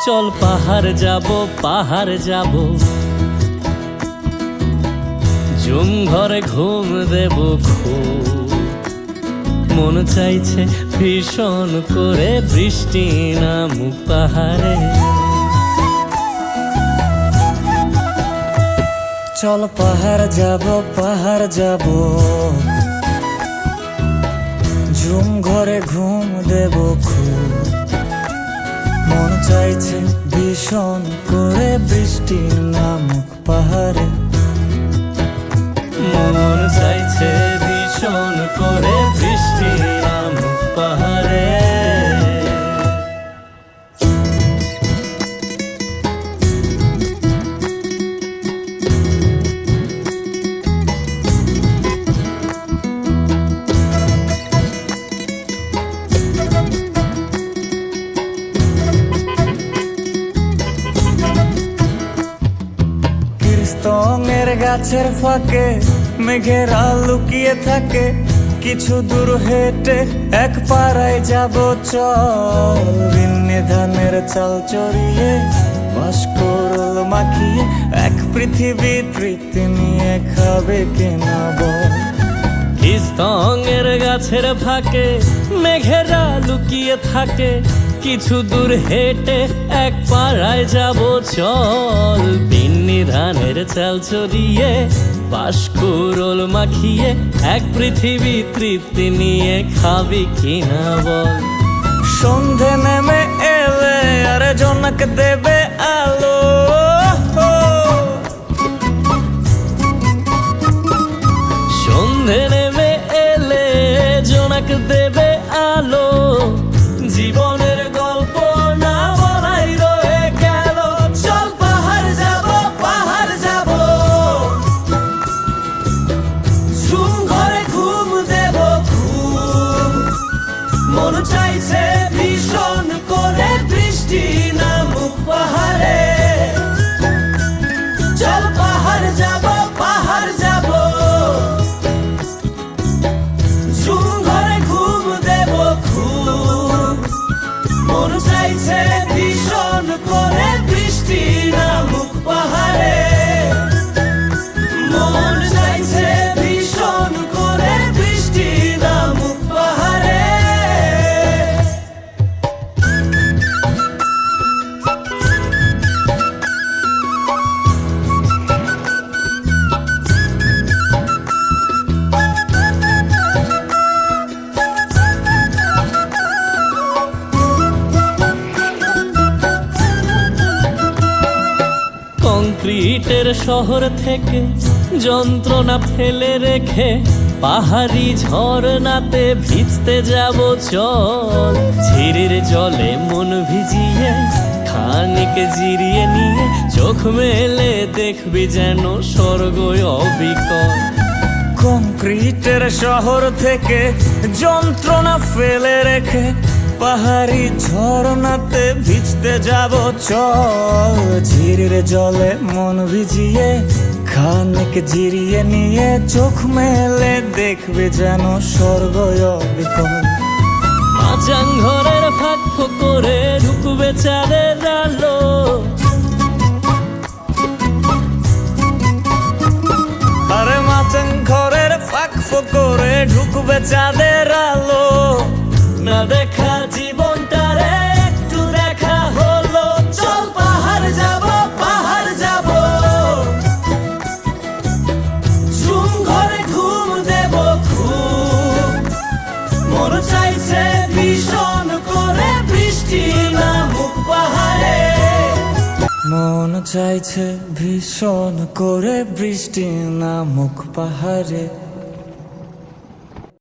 চল পাহাড় যাব, পাহাড় যাব, জুম ঘরে ঘুম দেব খুব। মন চাইছে ভীষণ করে বৃষ্টি নামুক পাহাড়ে। চল পাহাড় যাব, পাহাড় যাব, ঝুম ঘরে ঘুম দেব খুব। মন চাইছে ভীষণ করে বৃষ্টি নামুক পাহাড়ে। মন চাইছে ভীষণ করে বৃষ্টি নামুক পাহাড়ে। কীর্তনের গাছের ফাঁকে মেঘেরা লুকিয়ে থাকে। কিছু দূর হেঁটে এক পাড়ায় যাব চল। ভিন্নে ধানের চাল চড়িয়ে বাঁশকরল মাখিয়ে এক পৃথিবী তৃপ্তি নিয়ে খাবে কিনা বল। কীর্তনের গাছের ফাঁকে মেঘেরা লুকিয়ে থাকে। কিছু দূর হেঁটে এক পাড়ায় যাব চল। বিন্নি ধানের চাল চড়িয়ে বাঁশকুড়োল মাখিয়ে এক পৃথিবী তৃপ্তি নিয়ে খাবি কিনা বল। সন্ধে নেমে এলে আর জনক দেবে আলো। সন্ধে নেমে এলে জোনাক দেবে আলো। জীবনের গল্প না বলাই রয়ে গেল। চল পাহাড় যাব, পাহাড় যাব, ঝুম ঘরে ঘুম দেব খুব। মন চাইছে ভীষণ করে বৃষ্টি নামুক পাহাড়ে। চল পাহাড় যাব, পাহাড় যাব, ঝুম ঘরে ঘুম দেব খুব। মন চাইছে ভীষণ করে বৃষ্টি নামুক পাহাড়ে। মন চাইছে ভীষণ করে বৃষ্টি নামুক পাহাড়ে। কংক্রিটের শহর থেকে যন্ত্রণা ফেলে রেখে পাহাড়ি ঝরনাতে ভিজতে যাব চল। ঝিরির জলে মন ভিজিয়ে খানিক জিরিয়ে নিয়ে চোখ মেলে দেখবি যেন স্বর্গ অবিকল। কংক্রিটের শহর থেকে যন্ত্রণা ফেলে রেখে পাহাড়ি ঝরনাতে ভিজতে যাব চল। ঝিরির জলে মন ভিজিয়ে খানিক জিরিয়ে নিয়ে চোখ মেলে দেখবে যেন স্বর্গ অবিকল। মাচাং ঘরের ফাঁক করে ঢুকবে চাঁদের আলো। আরে মাচাং ঘরের ফাঁক করে ঢুকবে চাঁদের আলো। না দেখা জীবনটারে একটু দেখা হলো। চল পাহাড় যাব, পাহাড় যাব, ঝুম ঘরে ঘুম দেব খুব। মন চাইছে ভীষণ করে বৃষ্টি নামুক পাহাড়ে। মন চাইছে ভীষণ করে বৃষ্টি নামুক পাহাড়ে।